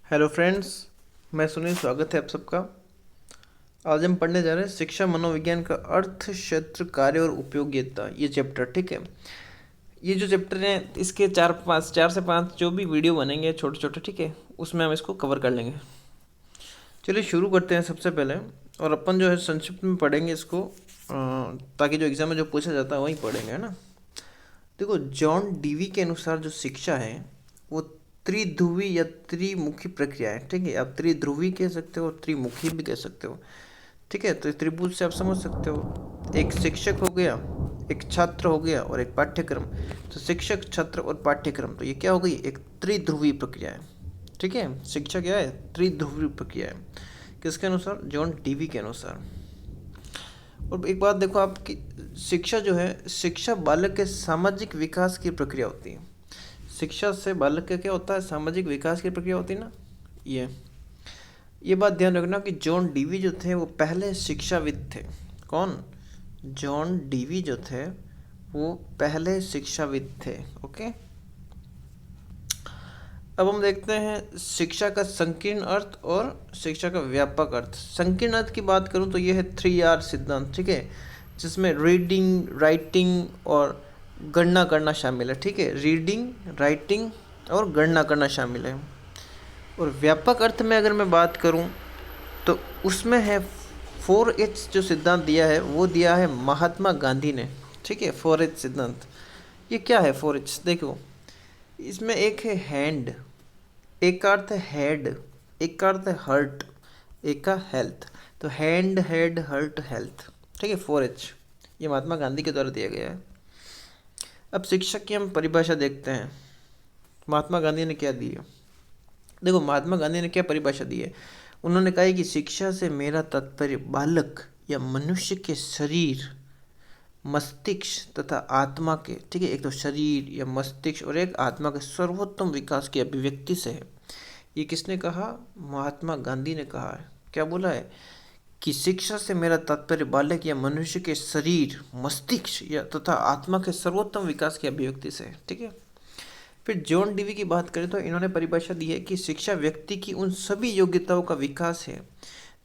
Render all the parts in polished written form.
Hello friends, मैं सुनील। स्वागत है आप सबका। आज हम पढ़ने जा रहे हैं शिक्षा मनोविज्ञान का अर्थ, क्षेत्र, कार्य और उपयोगिता, ये चैप्टर। ठीक है, ये जो चैप्टर है इसके चार से पाँच जो भी वीडियो बनेंगे छोटे छोटे, ठीक है, उसमें हम इसको कवर कर लेंगे। चलिए शुरू करते हैं सबसे पहले। और अपन जो है संक्षिप्त में पढ़ेंगे इसको, ताकि जो एग्जाम में जो पूछा जाता है वही पढ़ेंगे, है ना। देखो, जॉन डीवी के अनुसार जो शिक्षा है वो त्रिध्रुवी या त्रिमुखी प्रक्रिया है। ठीक है, आप त्रिध्रुवी कह सकते हो और त्रिमुखी भी कह सकते हो। ठीक है, तो इस त्रिभुज से आप समझ सकते हो, एक शिक्षक हो गया, एक छात्र हो गया और एक पाठ्यक्रम। तो शिक्षक, छात्र और पाठ्यक्रम, तो ये क्या हो गई, एक त्रिध्रुवी प्रक्रिया है। ठीक है, शिक्षा क्या है, त्रिध्रुवी प्रक्रिया है। किसके अनुसार, जॉन डीवी के अनुसार। और एक बात देखो, आपकी शिक्षा जो है, शिक्षा बालक के सामाजिक विकास की प्रक्रिया होती है। शिक्षा से बालक का क्या होता है, सामाजिक विकास की प्रक्रिया होती है ना। ये बात ध्यान रखना कि जॉन डीवी जो थे वो पहले शिक्षाविद थे। कौन, जॉन डीवी जो थे वो पहले शिक्षाविद थे। ओके, अब हम देखते हैं शिक्षा का संकीर्ण अर्थ और शिक्षा का व्यापक अर्थ। संकीर्ण अर्थ की बात करूं तो ये है 3R सिद्धांत। ठीक है, जिसमें रीडिंग, राइटिंग और गणना करना शामिल है। ठीक है, रीडिंग, राइटिंग और गणना करना शामिल है। और व्यापक अर्थ में अगर मैं बात करूं तो उसमें है 4H जो सिद्धांत दिया है वो दिया है महात्मा गांधी ने। ठीक है, 4H सिद्धांत। ये क्या है 4H, देखो, इसमें एक है हैंड, एक का अर्थ है हेड, एक का अर्थ है हर्ट, एक का हेल्थ। तो हैंड, हेड, हर्ट, हेल्थ। ठीक है, 4H ये महात्मा गांधी के द्वारा दिया गया है। अब शिक्षक की हम परिभाषा देखते हैं, महात्मा गांधी ने क्या दी है। देखो, महात्मा गांधी ने क्या परिभाषा दी है। उन्होंने कहा है कि शिक्षा से मेरा तात्पर्य बालक या मनुष्य के शरीर, मस्तिष्क तथा आत्मा के, ठीक है, एक तो शरीर या मस्तिष्क और एक आत्मा के सर्वोत्तम विकास की अभिव्यक्ति से है। ये किसने कहा, महात्मा गांधी ने कहा है। क्या बोला है कि शिक्षा से मेरा तात्पर्य बालक या मनुष्य के शरीर, मस्तिष्क या तथा आत्मा के सर्वोत्तम विकास की अभिव्यक्ति से है। ठीक है, फिर जॉन डीवी की बात करें तो इन्होंने परिभाषा दी है कि शिक्षा व्यक्ति की उन सभी योग्यताओं का विकास है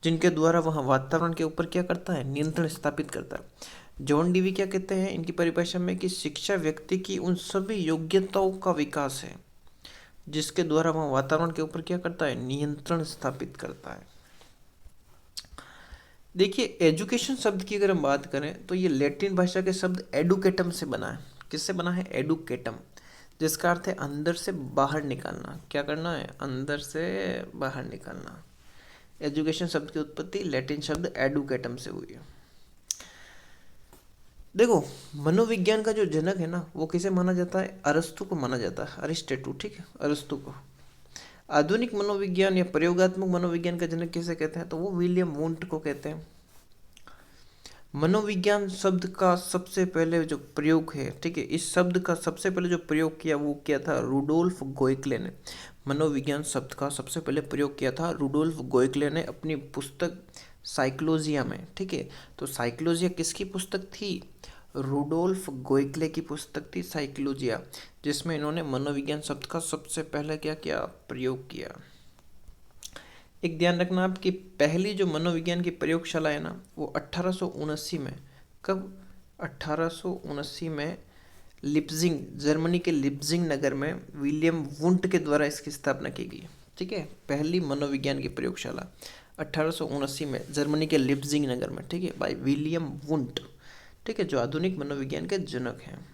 जिनके द्वारा वह वातावरण के ऊपर क्या करता है, नियंत्रण स्थापित करता है। जॉन डीवी क्या कहते हैं इनकी परिभाषा में कि शिक्षा व्यक्ति की उन सभी योग्यताओं का विकास है जिसके द्वारा वह वातावरण के ऊपर क्या करता है, नियंत्रण स्थापित करता है। देखिए, एजुकेशन शब्द की अगर हम बात करें तो ये लैटिन भाषा के शब्द एडुकेटम से बना है। किससे बना है, एडुकेटम, जिसका अर्थ है अंदर से बाहर निकालना। क्या करना है, अंदर से बाहर निकालना। एजुकेशन शब्द की उत्पत्ति लैटिन शब्द एडुकेटम से हुई है। देखो, मनोविज्ञान का जो जनक है ना वो किसे माना जाता है, अरस्तु को माना जाता है, अरिस्टेटू। ठीक है, अरस्तु को। आधुनिक मनोविज्ञान या प्रयोगात्मक मनोविज्ञान का जनक किसे कहते हैं, तो वो विलियम वुंट को कहते हैं। मनोविज्ञान शब्द का सबसे पहले जो प्रयोग है, ठीक है, इस शब्द का सबसे पहले जो प्रयोग किया वो किया था रुडोल्फ गोइकले ने। मनोविज्ञान शब्द का सबसे पहले प्रयोग किया था रुडोल्फ गोइकले ने अपनी पुस्तक साइकोलॉजिया में। ठीक है, तो साइकोलॉजिया किसकी पुस्तक थी, रुडोल्फ गोइकले की पुस्तक थी साइकोलॉजिया, जिसमें इन्होंने मनोविज्ञान शब्द का सबसे पहले क्या किया, प्रयोग किया। एक ध्यान रखना आप कि पहली जो मनोविज्ञान की प्रयोगशाला है ना वो 1879 में, कब, 1879 में लिप्जिंग, जर्मनी के लिप्जिंग नगर में विलियम वुंट के द्वारा इसकी स्थापना की गई। ठीक है, पहली मनोविज्ञान की प्रयोगशाला 1879 में जर्मनी के लिप्जिंग नगर में, ठीक है, बाय विलियम वुंट। ठीक है, जो आधुनिक मनोविज्ञान के जनक हैं।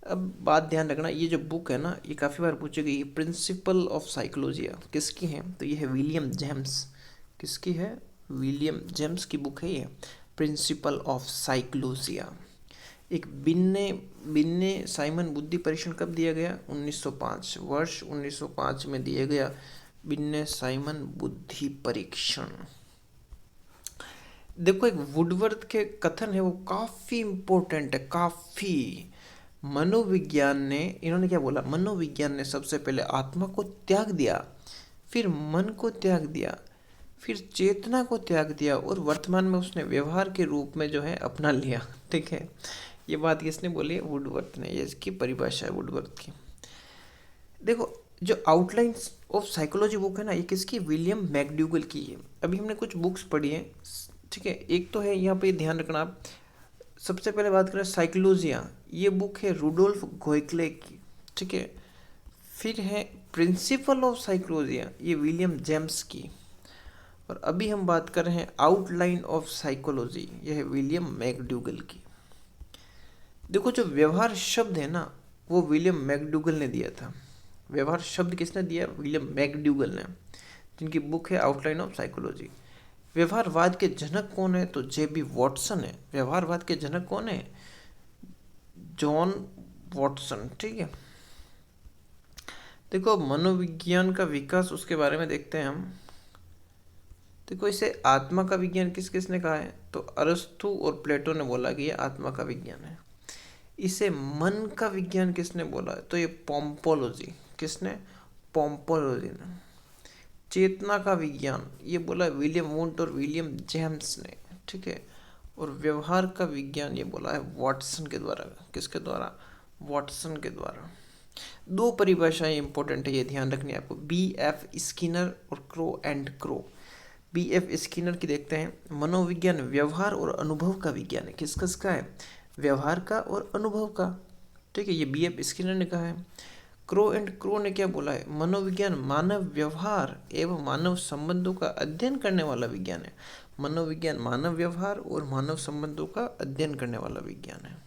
अब बात ध्यान रखना, ये जो बुक है ना ये काफ़ी बार पूछी गई, प्रिंसिपल ऑफ साइकोलॉजिया किसकी है, तो ये है विलियम जेम्स। किसकी है, विलियम जेम्स की बुक है ये, प्रिंसिपल ऑफ साइकोलॉजिया। एक बिन्ने बिन्ने साइमन बुद्धि परीक्षण कब दिया गया, 1905, वर्ष 1905 में दिया गया बिन्ने साइमन बुद्धि परीक्षण। देखो, एक वुडवर्थ के कथन है वो काफ़ी इम्पोर्टेंट है, काफ़ी। मनोविज्ञान ने, इन्होंने क्या बोला, मनोविज्ञान ने सबसे पहले आत्मा को त्याग दिया, फिर मन को त्याग दिया, फिर चेतना को त्याग दिया और वर्तमान में उसने व्यवहार के रूप में जो है अपना लिया। ठीक है, ये बात किसने बोली है, वुडवर्थ ने। ये इसकी परिभाषा है वुडवर्थ की। देखो, जो आउटलाइंस ऑफ साइकोलॉजी बुक है ना, ये किसकी, विलियम मैकडूगल की है। अभी हमने कुछ बुक्स पढ़ी हैं, ठीक है। एक तो है यहाँ पे ध्यान रखना आप, सबसे पहले बात करें साइकोलॉजिया, ये बुक है रूडोल्फ गोयकले की, ठीक है। फिर है प्रिंसिपल ऑफ साइकोलॉजिया, ये विलियम जेम्स की। और अभी हम बात कर रहे हैं आउटलाइन ऑफ साइकोलॉजी, यह है विलियम मैकडूगल की। देखो जो व्यवहार शब्द है ना, वो विलियम मैकडूगल ने दिया था। व्यवहार शब्द किसने दिया, विलियम मैकडूगल ने, जिनकी बुक है आउटलाइन ऑफ साइकोलॉजी। व्यवहारवाद के जनक कौन है, तो जेबी वॉटसन है। व्यवहारवाद के जनक कौन है, जॉन वॉटसन, ठीक है। देखो मनोविज्ञान का विकास, उसके बारे में देखते हैं हम। देखो इसे आत्मा का विज्ञान किस किसने कहा है, तो अरस्तु और प्लेटो ने बोला कि ये आत्मा का विज्ञान है। इसे मन का विज्ञान किसने बोला है, तो ये पोम्पोलॉजी, किसने, पोम्पोलॉजी ने। चेतना का विज्ञान ये बोला विलियम वुंट और विलियम जेम्स ने, ठीक है। और व्यवहार का विज्ञान ये बोला है वॉटसन के द्वारा। किसके द्वारा, वॉटसन के द्वारा। दो परिभाषाएं इंपॉर्टेंट है, ये ध्यान रखनी है आपको, बी एफ स्किनर और Crow and Crow. B F Skinner की देखते हैं, मनोविज्ञान व्यवहार और अनुभव का विज्ञान है। किस किस का है, व्यवहार का और अनुभव का, ठीक है, ये बी एफ स्किनर ने कहा है। क्रो एंड क्रो ने क्या बोला है, मनोविज्ञान मानव व्यवहार एवं मानव संबंधों का अध्ययन करने वाला विज्ञान है। मनोविज्ञान मानव व्यवहार और मानव संबंधों का अध्ययन करने वाला विज्ञान है।